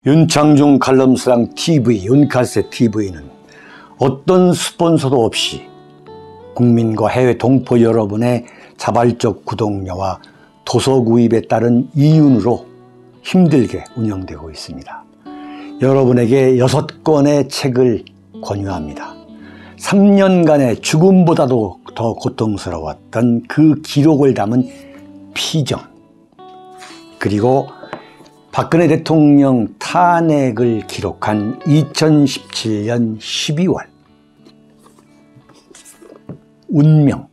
윤창중 칼럼스랑 TV, 윤카세 TV는 어떤 스폰서도 없이 국민과 해외 동포 여러분의 자발적 구독료와 도서 구입에 따른 이윤으로 힘들게 운영되고 있습니다. 여러분에게 6권의 책을 권유합니다. 3년간의 죽음보다도 더 고통스러웠던 그 기록을 담은 피정, 그리고 박근혜 대통령 탄핵을 기록한 2017년 12월 운명,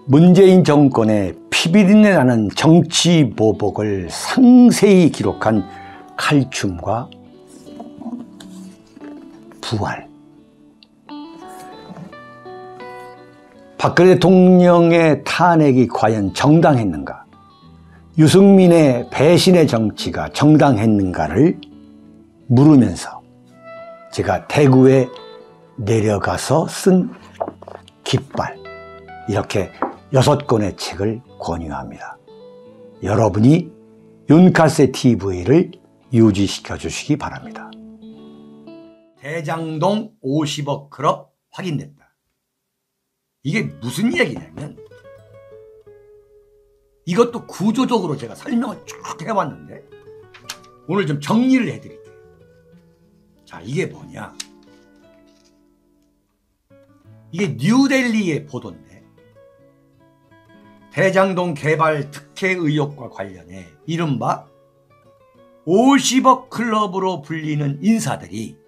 문재인 정권의 피비린내 나는 정치 보복을 상세히 기록한 칼춤과 부활, 박근혜 대통령의 탄핵이 과연 정당했는가, 유승민의 배신의 정치가 정당했는가를 물으면서 제가 대구에 내려가서 쓴 깃발, 이렇게 6권의 책을 권유합니다. 여러분이 윤카세 TV를 유지시켜 주시기 바랍니다. 대장동 50억 클럽 확인됐다. 이게 무슨 얘기냐면, 이것도 구조적으로 제가 설명을 쭉 해왔는데 오늘 좀 정리를 해드릴게요. 자, 이게 뭐냐, 이게 뉴델리의 보도인데, 대장동 개발 특혜 의혹과 관련해 이른바 50억 클럽으로 불리는 인사들이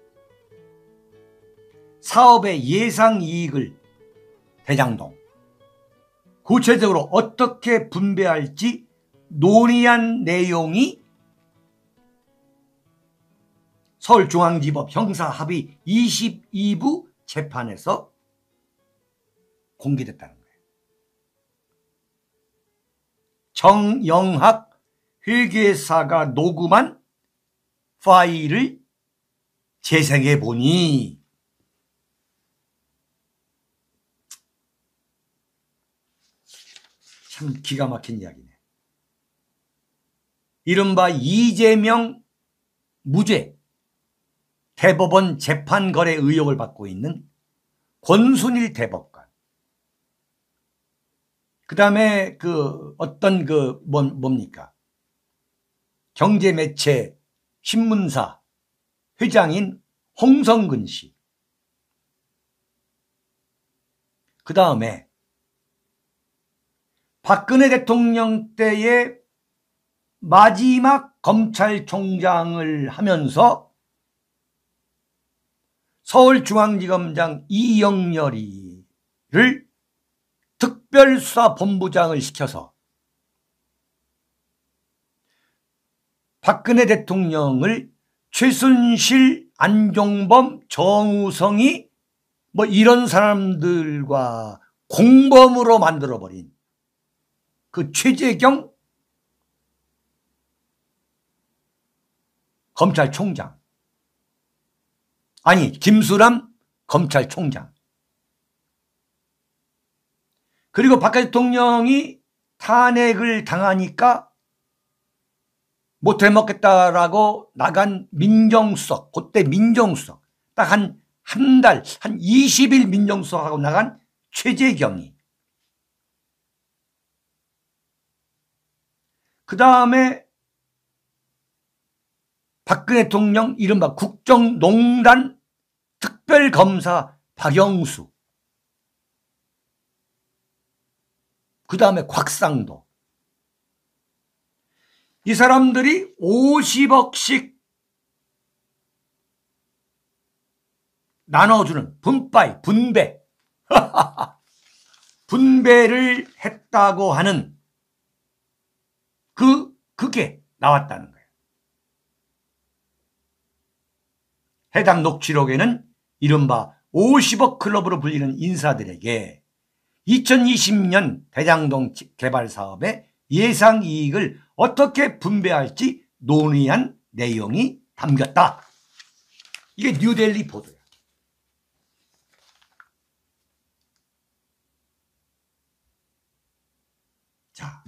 사업의 예상 이익을 대장동 구체적으로 어떻게 분배할지 논의한 내용이 서울중앙지법 형사합의 22부 재판에서 공개됐다는 거예요. 정영학 회계사가 녹음한 파일을 재생해 보니 참 기가 막힌 이야기네. 이른바 이재명 무죄 대법원 재판거래 의혹을 받고 있는 권순일 대법관, 그 다음에 뭡니까? 경제매체 신문사 회장인 홍성근 씨, 그 다음에 박근혜 대통령 때의 마지막 검찰총장을 하면서 서울중앙지검장 이영렬이를 특별수사본부장을 시켜서 박근혜 대통령을 최순실, 안종범, 정우성이 이런 사람들과 공범으로 만들어버린 그 최재경 검찰총장, 아니 김수남 검찰총장, 그리고 박근혜 대통령이 탄핵을 당하니까 못해먹겠다라고 나간 민정수석, 그때 민정수석 딱 한 달, 한 20일 민정수석하고 나간 최재경이, 그 다음에 박근혜 대통령 이른바 국정농단 특별검사 박영수, 그 다음에 곽상도, 이 사람들이 50억씩 나눠주는 분배 분배를 했다고 하는 그게 나왔다는 거예요. 해당 녹취록에는 이른바 50억 클럽으로 불리는 인사들에게 2020년 대장동 개발 사업의 예상 이익을 어떻게 분배할지 논의한 내용이 담겼다. 이게 뉴델리 보도야. 자,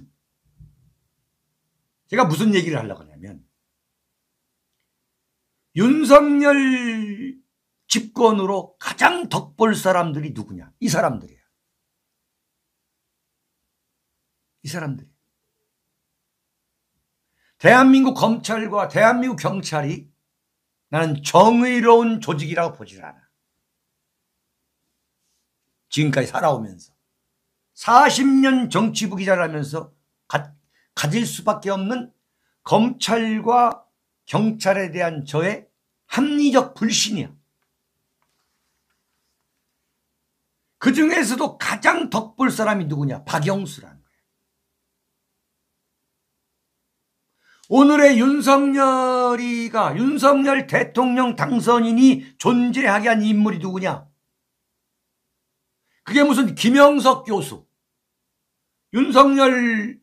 제가 무슨 얘기를 하려고 하냐면, 윤석열 집권으로 가장 덕볼 사람들이 누구냐? 이 사람들이야. 이 사람들이. 대한민국 검찰과 대한민국 경찰이 나는 정의로운 조직이라고 보질 않아. 지금까지 살아오면서 40년 정치부 기자를 하면서 가질 수밖에 없는 검찰과 경찰에 대한 저의 합리적 불신이야. 그 중에서도 가장 덕볼 사람이 누구냐? 박영수라는 거야. 오늘의 윤석열 대통령 당선인이 존재하게 한 인물이 누구냐? 그게 무슨 김영석 교수. 윤석열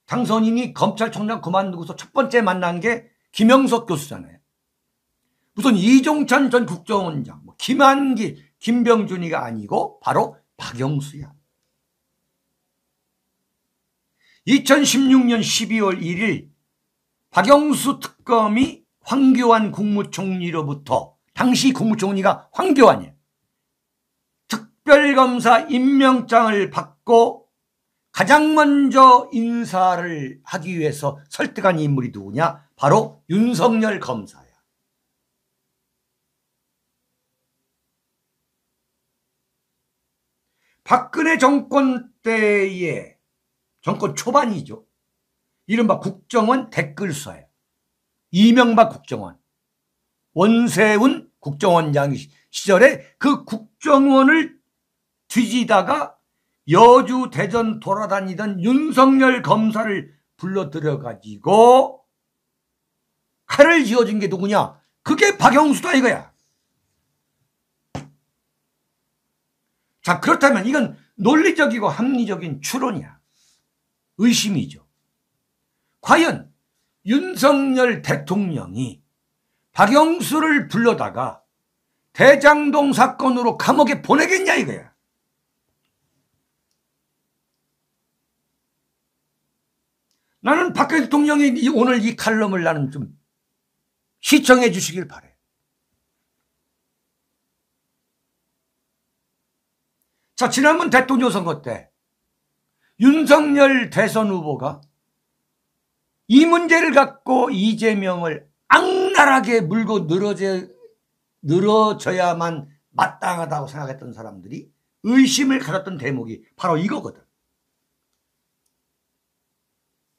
당선인이 검찰총장 그만두고서 첫 번째 만난 게 김영석 교수잖아요. 무슨 이종찬 전 국정원장, 김한길, 김병준이가 아니고 바로 박영수야. 2016년 12월 1일 박영수 특검이 황교안 국무총리로부터, 당시 국무총리가 황교안이에요, 특별검사 임명장을 받고 가장 먼저 인사를 하기 위해서 설득한 인물이 누구냐? 바로 윤석열 검사야. 박근혜 정권 때의 정권 초반이죠. 이른바 국정원 댓글서예요. 이명박 국정원, 원세훈 국정원장 시절에 그 국정원을 뒤지다가 여주 대전 돌아다니던 윤석열 검사를 불러들여가지고 칼을 쥐어준 게 누구냐? 그게 박영수다 이거야. 자, 그렇다면 이건 논리적이고 합리적인 추론이야. 의심이죠. 과연 윤석열 대통령이 박영수를 불러다가 대장동 사건으로 감옥에 보내겠냐 이거야. 나는 박 대통령이 오늘 이 칼럼을 나는 좀 시청해 주시길 바래. 자, 지난번 대통령 선거 때 윤석열 대선 후보가 이 문제를 갖고 이재명을 악랄하게 물고 늘어져야만 마땅하다고 생각했던 사람들이 의심을 가졌던 대목이 바로 이거거든.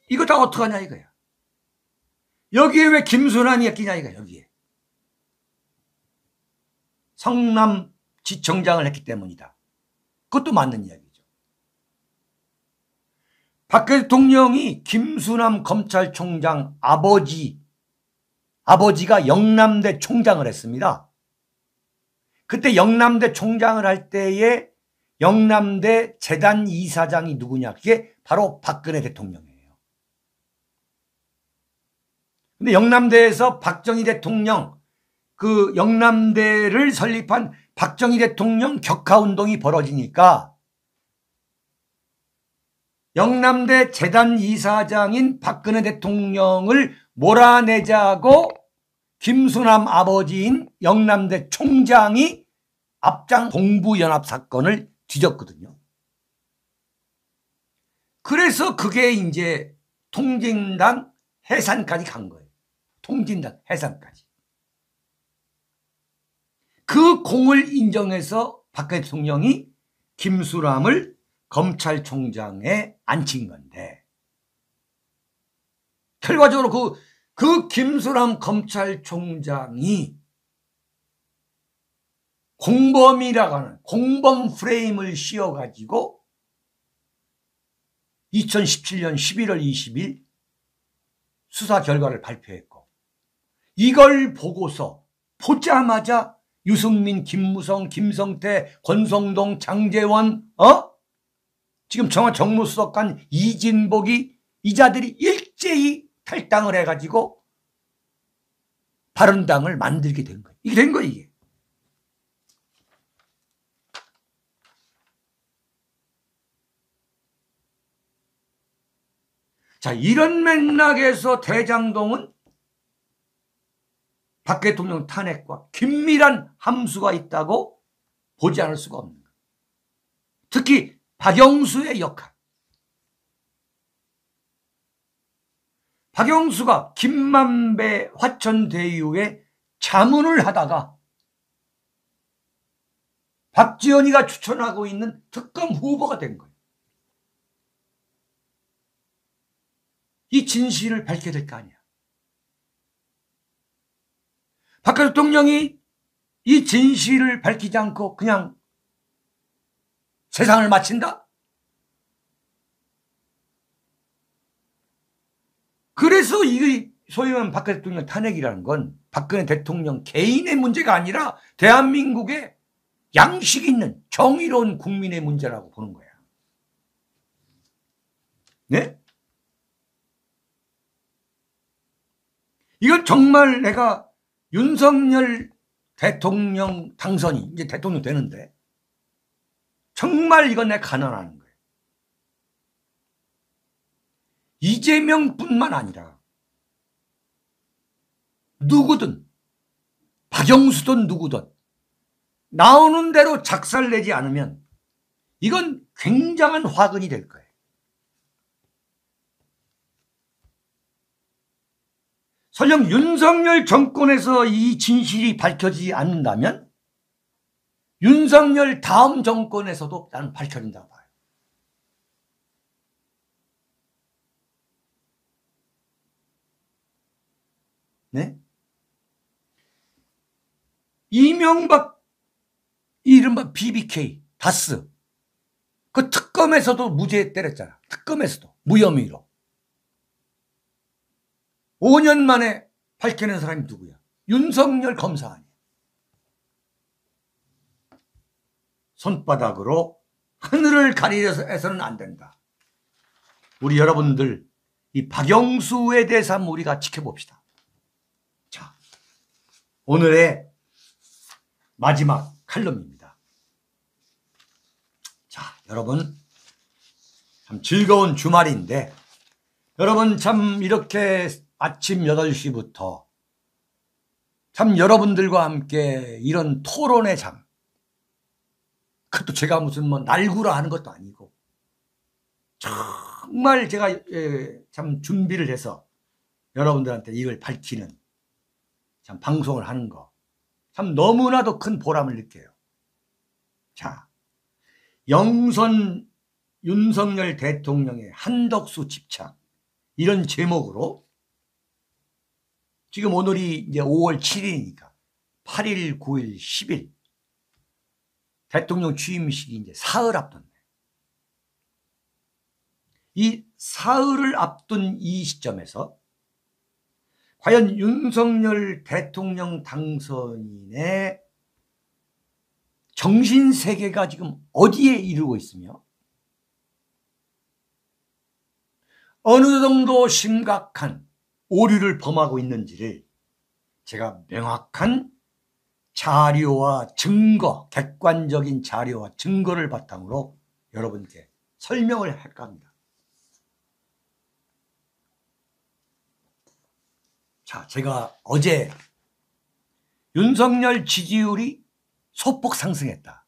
이거 다 어떡하냐 이거야. 여기에 왜 김순환이 끼냐 이거야. 여기에 성남지청장을 했기 때문이다. 그것도 맞는 이야기죠. 박 대통령이 김수남 검찰총장 아버지가 영남대 총장을 했습니다. 그때 영남대 총장을 할 때에 영남대 재단 이사장이 누구냐? 그게 바로 박근혜 대통령이에요. 근데 영남대에서 박정희 대통령, 그 영남대를 설립한 박정희 대통령 격하운동이 벌어지니까 영남대 재단 이사장인 박근혜 대통령을 몰아내자고 김수남 아버지인 영남대 총장이 앞장 동부연합 사건을 뒤졌거든요. 그래서 그게 이제 통진당 해산까지 간 거예요. 통진당 해산까지. 그 공을 인정해서 박근혜 대통령이 김수남을 검찰총장에 앉힌 건데, 결과적으로 그 김수남 검찰총장이 공범이라고 하는 공범 프레임을 씌워가지고 2017년 11월 20일 수사 결과를 발표했고, 이걸 보고서 보자마자 유승민, 김무성, 김성태, 권성동, 장제원, 지금 정무수석관 이진복이 이 자들이 일제히 탈당을 해가지고 바른당을 만들게 된 거예요. 이게 된 거예요, 이게. 자, 이런 맥락에서 대장동은 박 대통령 탄핵과 긴밀한 함수가 있다고 보지 않을 수가 없는 거예요. 특히 박영수의 역할. 박영수가 김만배 화천대유에 자문을 하다가 박지원이가 추천하고 있는 특검 후보가 된 거예요. 이 진실을 밝혀야 될 거 아니야. 박 대통령이 이 진실을 밝히지 않고 그냥 세상을 마친다? 그래서 이 소위 말하는 박 대통령 탄핵이라는 건 박근혜 대통령 개인의 문제가 아니라 대한민국의 양식 있는 정의로운 국민의 문제라고 보는 거야. 네? 이건 정말 내가 윤석열 대통령 당선이 이제 대통령 되는데 정말 이건 내가 가난하는 거예요. 이재명뿐만 아니라 누구든 박영수든 누구든 나오는 대로 작살내지 않으면 이건 굉장한 화근이 될 거예요. 설령 윤석열 정권에서 이 진실이 밝혀지지 않는다면 윤석열 다음 정권에서도 나는 밝혀진다고 봐요. 네? 이명박 이른바 BBK 다스 그 특검에서도 무죄 때렸잖아. 특검에서도 무혐의로. 5년 만에 밝혀낸 사람이 누구야? 윤석열 검사 아니야. 손바닥으로 하늘을 가리려서 해서는 안 된다. 우리 여러분들 이 박영수에 대해서 한번 우리가 지켜봅시다. 자, 오늘의 마지막 칼럼입니다. 자, 여러분 참 즐거운 주말인데 여러분 참 이렇게 아침 8시부터 참 여러분들과 함께 이런 토론의 장, 그것도 제가 무슨 뭐 날구라 하는 것도 아니고 정말 제가 참 준비를 해서 여러분들한테 이걸 밝히는 참 방송을 하는 거 참 너무나도 큰 보람을 느껴요. 자, 영선 윤석열 대통령의 한덕수 집착 이런 제목으로 지금 오늘이 이제 5월 7일이니까 8일, 9일, 10일 대통령 취임식이 이제 사흘 앞뒀네. 이 사흘을 앞둔 이 시점에서 과연 윤석열 대통령 당선인의 정신세계가 지금 어디에 이르고 있으며 어느 정도 심각한 오류를 범하고 있는지를 제가 명확한 자료와 증거, 객관적인 자료와 증거를 바탕으로 여러분께 설명을 할까 합니다. 자, 제가 어제 윤석열 지지율이 소폭 상승했다.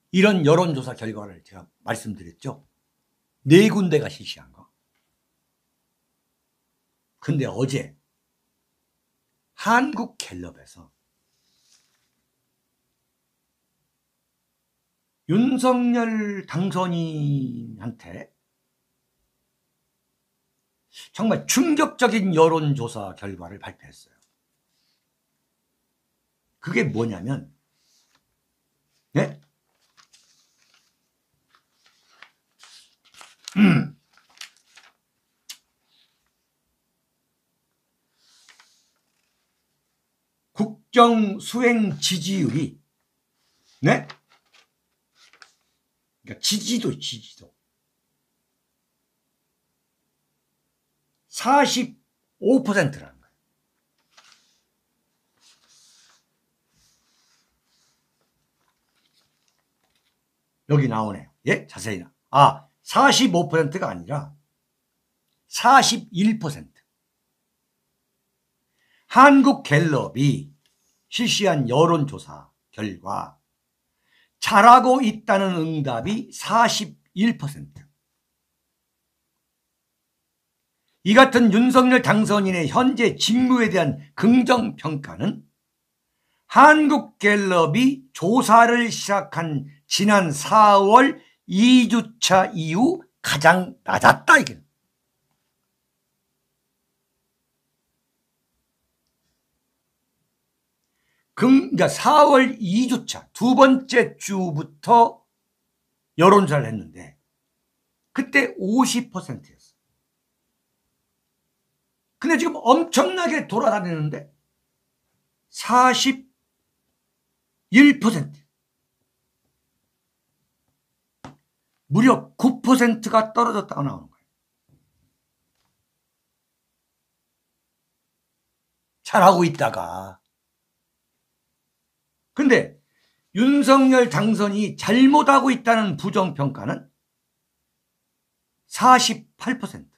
이런 여론조사 결과를 제가 말씀드렸죠. 4군데가 실시한 거. 근데 어제 한국갤럽에서 윤석열 당선인한테 정말 충격적인 여론조사 결과를 발표했어요. 그게 뭐냐면, 네? 국정 수행 지지율이, 네? 그러니까 지지도 45%라는 거예요. 여기 나오네요. 예, 자세히 45%가 아니라 41%. 한국갤럽이 실시한 여론조사 결과 잘하고 있다는 응답이 41%. 이 같은 윤석열 당선인의 현재 직무에 대한 긍정평가는 한국갤럽이 조사를 시작한 지난 4월 2주차 이후 가장 낮았다. 이게. 그러니까 4월 2주차 두 번째 주부터 여론조사를 했는데 그때 50%였어. 근데 지금 엄청나게 돌아다니는데 41%. 무려 9%가 떨어졌다고 나오는 거예요. 잘하고 있다가. 근데 윤석열 당선이 잘못하고 있다는 부정평가는 48%.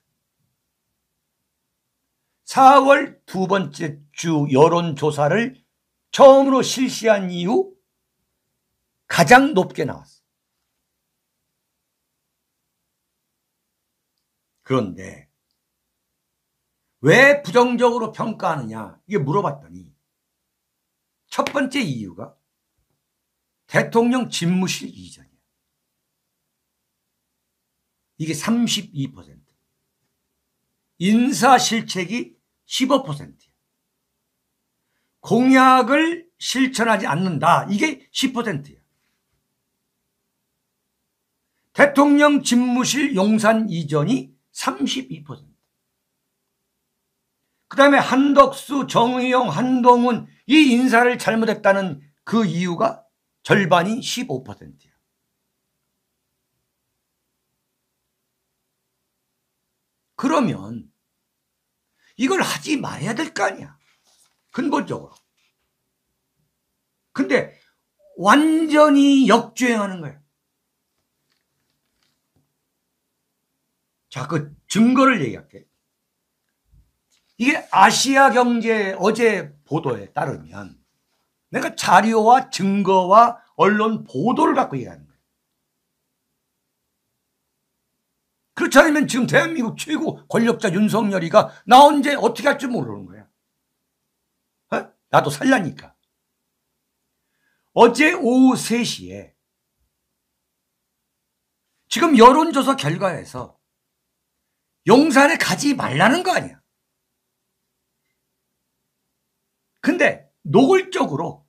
4월 두 번째 주 여론조사를 처음으로 실시한 이후 가장 높게 나왔어. 그런데 왜 부정적으로 평가하느냐 이게 물어봤더니 첫 번째 이유가 대통령 집무실 이전이야. 이게 32%. 인사실책이 15%. 공약을 실천하지 않는다. 이게 10%야. 대통령 집무실 용산 이전이 32%. 그 다음에 한덕수, 정의용, 한동훈 이 인사를 잘못했다는 그 이유가 절반이 15%야. 그러면 이걸 하지 말아야 될 거 아니야. 근본적으로. 근데 완전히 역주행하는 거예요. 자, 그 증거를 얘기할게. 이게 아시아경제 어제 보도에 따르면 내가 자료와 증거와 언론 보도를 갖고 얘기하는 거예요. 그렇지 않으면 지금 대한민국 최고 권력자 윤석열이가 나 언제 어떻게 할 줄 모르는 거야. 어? 나도 살라니까. 어제 오후 3시에 지금 여론조사 결과에서 용산에 가지 말라는 거 아니야. 근데 노골적으로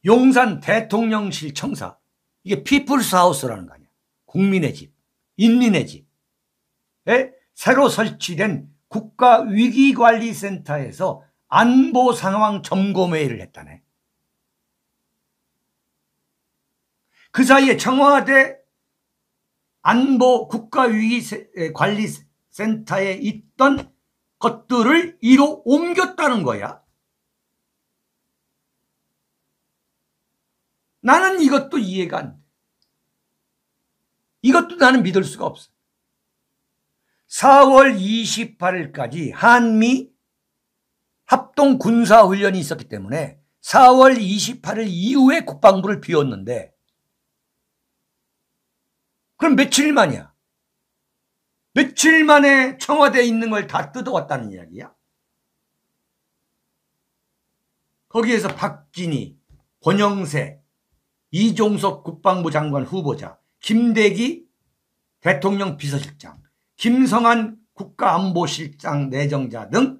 용산 대통령실 청사, 이게 피플스 하우스라는 거 아니야. 국민의 집, 인민의 집에 새로 설치된 국가위기관리센터에서 안보 상황 점검회의를 했다네. 그 사이에 청와대 안보 국가위기관리센터에 있던 것들을 이로 옮겼다는 거야. 나는 이것도 이해가 안 돼. 이것도 나는 믿을 수가 없어. 4월 28일까지 한미 합동군사훈련이 있었기 때문에 4월 28일 이후에 국방부를 비웠는데 그럼 며칠 만이야? 며칠 만에 청와대에 있는 걸 다 뜯어왔다는 이야기야? 거기에서 박진희, 권영세, 이종석 국방부 장관 후보자, 김대기 대통령 비서실장, 김성한 국가안보실장 내정자 등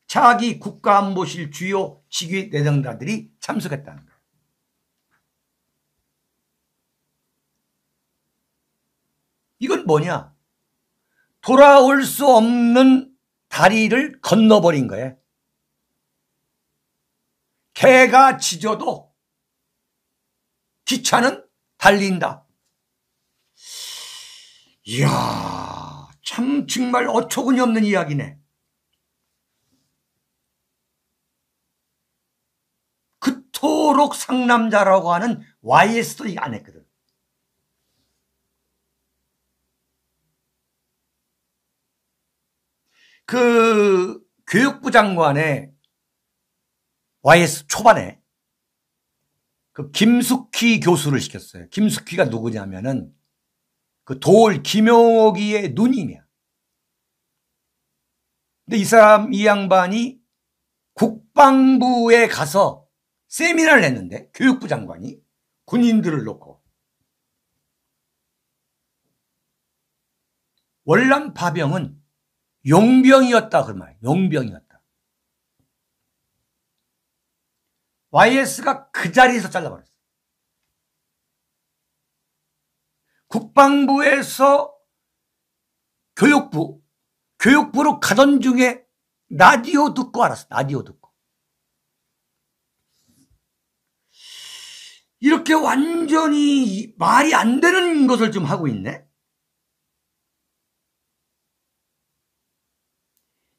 차기 국가안보실 주요 직위 내정자들이 참석했다는 거예요. 이건 뭐냐? 돌아올 수 없는 다리를 건너버린 거예요. 개가 짖어도 기차는 달린다. 이야, 참 정말 어처구니 없는 이야기네. 그토록 상남자라고 하는 YS도 이거 안 했거든. 그 교육부 장관의 YS 초반에 그 김숙희 교수를 시켰어요. 김숙희가 누구냐면은 그 도올 김용옥이의 누님이야. 근데 이 양반이 국방부에 가서 세미나를 했는데, 교육부 장관이 군인들을 놓고 월남 파병은 용병이었다 그 말. 용병이었다. YS가 그 자리에서 잘라버렸어. 국방부에서 교육부로 가던 중에 라디오 듣고 알았어. 라디오 듣고. 이렇게 완전히 말이 안 되는 것을 좀 하고 있네.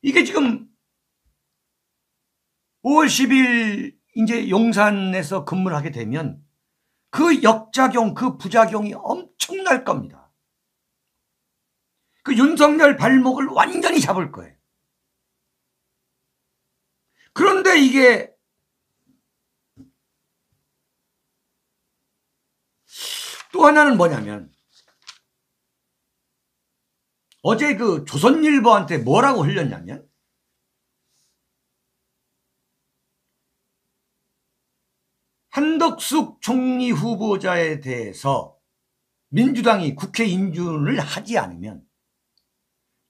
이게 지금 5월 10일 이제 용산에서 근무를 하게 되면 그 역작용, 그 부작용이 엄청날 겁니다. 그 윤석열 발목을 완전히 잡을 거예요. 그런데 이게 또 하나는 뭐냐면, 어제 그 조선일보한테 뭐라고 흘렸냐면, 한덕수 총리 후보자에 대해서 민주당이 국회 인준을 하지 않으면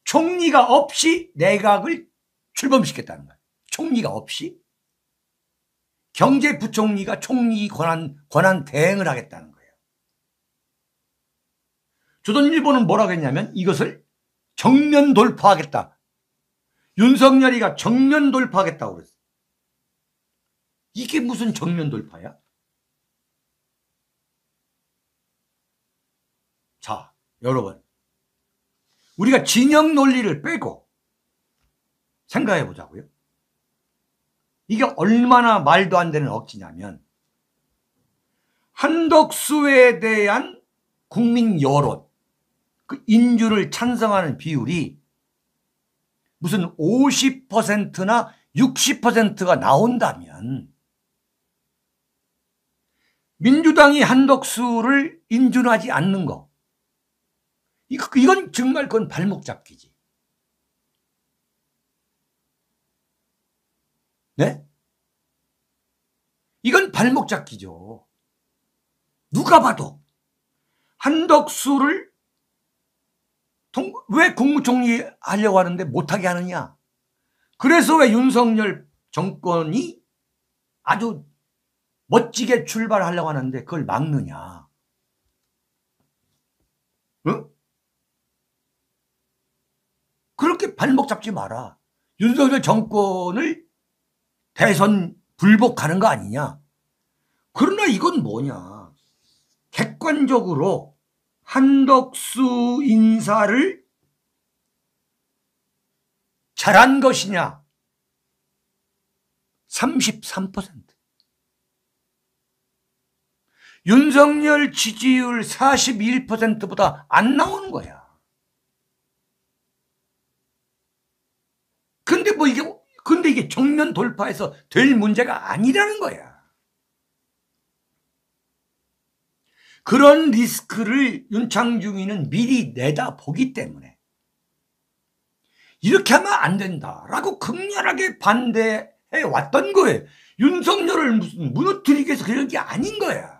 총리가 없이 내각을 출범시켰다는 거예요. 총리가 없이 경제부총리가 총리 권한 대행을 하겠다는 거예요. 조선일보는 뭐라고 했냐면 이것을 정면 돌파하겠다. 윤석열이가 정면 돌파하겠다고 그랬어요. 이게 무슨 정면 돌파야? 자, 여러분, 우리가 진영 논리를 빼고 생각해 보자고요. 이게 얼마나 말도 안 되는 억지냐면, 한덕수에 대한 국민 여론, 그 인준을 찬성하는 비율이 무슨 50%나 60%가 나온다면 민주당이 한덕수를 인준하지 않는 거, 이건 정말 그건 발목 잡기지. 네? 이건 발목 잡기죠. 누가 봐도 한덕수를 왜 국무총리 하려고 하는데 못하게 하느냐. 그래서 왜 윤석열 정권이 아주 멋지게 출발하려고 하는데 그걸 막느냐. 응? 그렇게 발목 잡지 마라. 윤석열 정권을 대선 불복하는 거 아니냐. 그러나 이건 뭐냐. 객관적으로 한덕수 인사를 잘한 것이냐. 33%. 윤석열 지지율 41%보다 안 나오는 거야. 근데 이게 정면 돌파해서 될 문제가 아니라는 거야. 그런 리스크를 윤창중이는 미리 내다보기 때문에 이렇게 하면 안 된다라고 극렬하게 반대해 왔던 거예요. 윤석열을 무슨 무너뜨리기 위해서 그런 게 아닌 거야.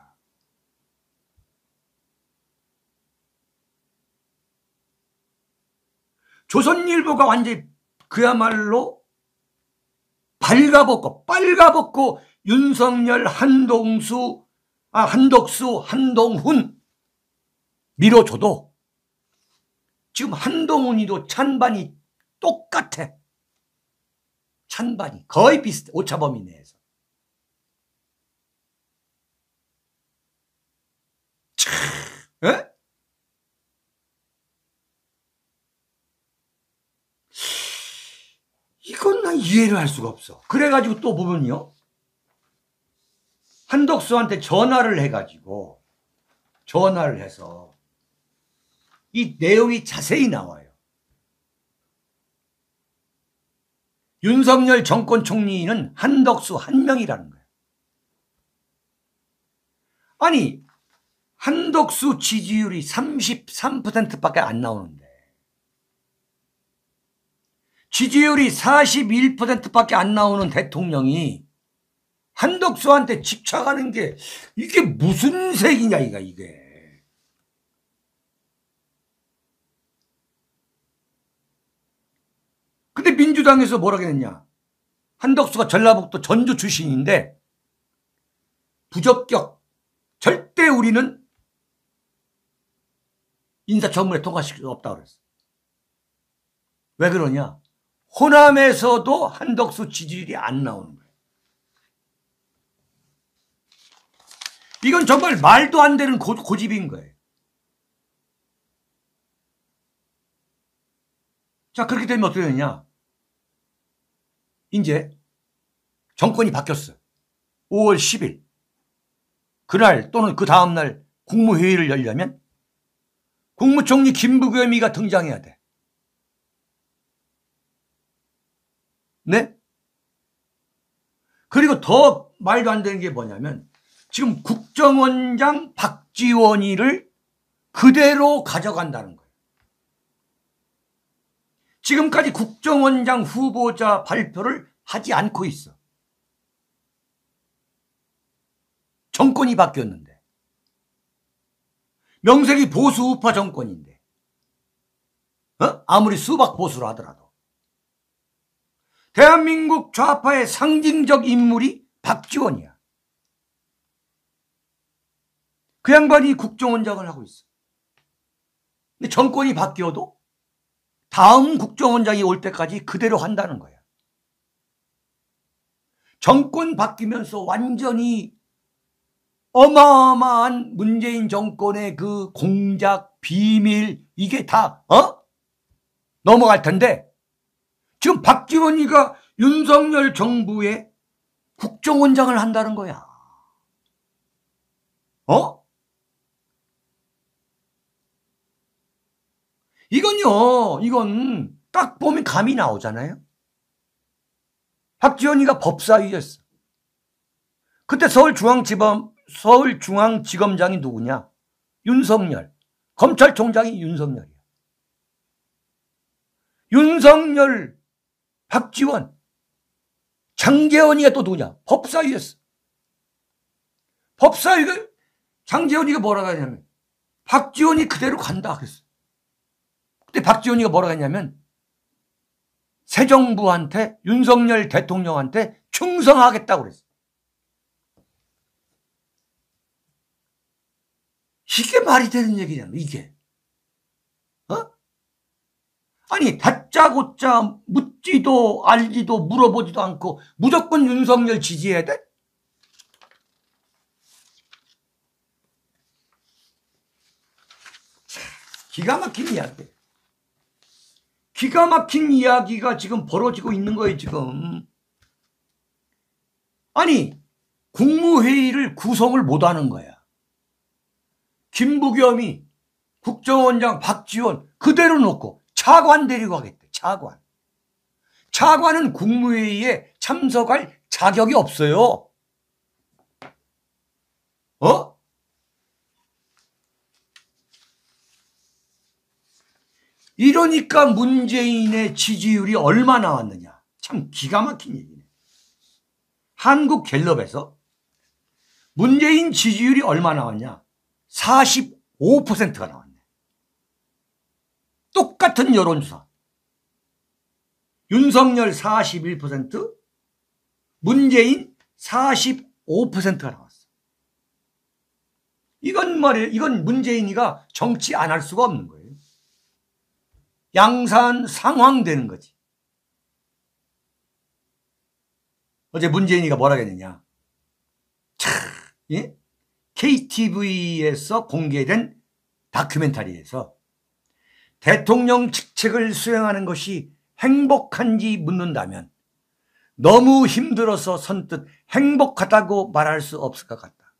조선일보가 완전히 그야말로 빨가벗고 윤석열, 한덕수, 한동훈 밀어줘도 지금 한동훈이도 찬반이 똑같아. 찬반이 거의 비슷해. 오차범위 내에서. 에? 이건 난 이해를 할 수가 없어. 그래가지고 또 보면요. 한덕수한테 전화를 해서 이 내용이 자세히 나와요. 윤석열 정권 총리는 한덕수 한 명이라는 거예요. 아니, 한덕수 지지율이 33%밖에 안 나오는데 지지율이 41%밖에 안 나오는 대통령이 한덕수한테 집착하는 게 이게 무슨 색이냐 이게. 근데 민주당에서 뭐라고 했냐. 한덕수가 전라북도 전주 출신인데 부적격, 절대 우리는 인사청문회 통과시킬 수 없다고 그랬어. 왜 그러냐. 호남에서도 한덕수 지지율이 안 나오는 거예요. 이건 정말 말도 안 되는 고집인 거예요. 자, 그렇게 되면 어떻게 되냐. 이제 정권이 바뀌었어요. 5월 10일. 그날 또는 그 다음날 국무회의를 열려면 국무총리 김부겸이가 등장해야 돼. 네? 그리고 더 말도 안 되는 게 뭐냐면 지금 국정원장 박지원이를 그대로 가져간다는 거예요. 지금까지 국정원장 후보자 발표를 하지 않고 있어. 정권이 바뀌었는데. 명색이 보수 우파 정권인데. 아무리 수박 보수라 하더라도. 대한민국 좌파의 상징적 인물이 박지원이야. 그 양반이 국정원장을 하고 있어. 근데 정권이 바뀌어도 다음 국정원장이 올 때까지 그대로 한다는 거야. 정권 바뀌면서 완전히 어마어마한 문재인 정권의 그 공작, 비밀 이게 다 넘어갈 텐데 지금 박지원이가 윤석열 정부의 국정원장을 한다는 거야. 이건 딱 보면 감이 나오잖아요. 박지원이가 법사위였어. 그때 서울중앙지검장이 누구냐? 윤석열. 검찰총장이 윤석열이야. 윤석열, 박지원, 장제원이가 또 누구냐? 법사위였어. 법사위가 장제원이가 뭐라고 하냐면 박지원이 그대로 간다 그랬어. 그때 박지원이가 뭐라고 했냐면 새 정부한테 윤석열 대통령한테 충성하겠다고 그랬어. 이게 말이 되는 얘기냐 이게. 아니 다짜고짜 묻지도 알지도 물어보지도 않고 무조건 윤석열 지지해야 돼? 기가 막힌 이야기. 기가 막힌 이야기가 지금 벌어지고 있는 거예요 지금. 아니 국무회의를 구성을 못하는 거야. 김부겸이 국정원장 박지원 그대로 놓고 차관 데리고 가겠대. 차관은 국무회의에 참석할 자격이 없어요. 이러니까 문재인의 지지율이 얼마 나왔느냐. 참 기가 막힌 얘기네. 한국갤럽에서 문재인 지지율이 얼마 나왔냐. 45%가 나왔네. 똑같은 여론조사. 윤석열 41%, 문재인 45%가 나왔어. 이건 문재인이가 정치 안 할 수가 없는 거예요. 양산 상황되는 거지. 어제 문재인이가 뭐라고 했느냐. 예? KTV에서 공개된 다큐멘터리에서 대통령 직책을 수행하는 것이 행복한지 묻는다면 너무 힘들어서 선뜻 행복하다고 말할 수 없을 것 같다.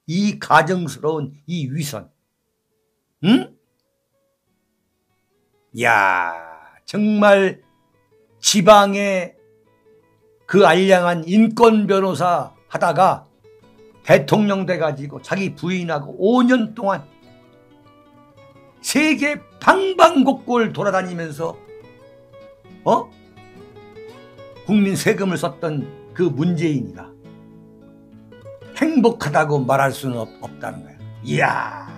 이 가정스러운 이 위선. 응? 야, 정말 지방에 그 알량한 인권 변호사 하다가 대통령 돼가지고 자기 부인하고 5년 동안 세계 방방곡곡을 돌아다니면서 국민 세금을 썼던 그 문재인이가 행복하다고 말할 수는 없다는 거야. 이야,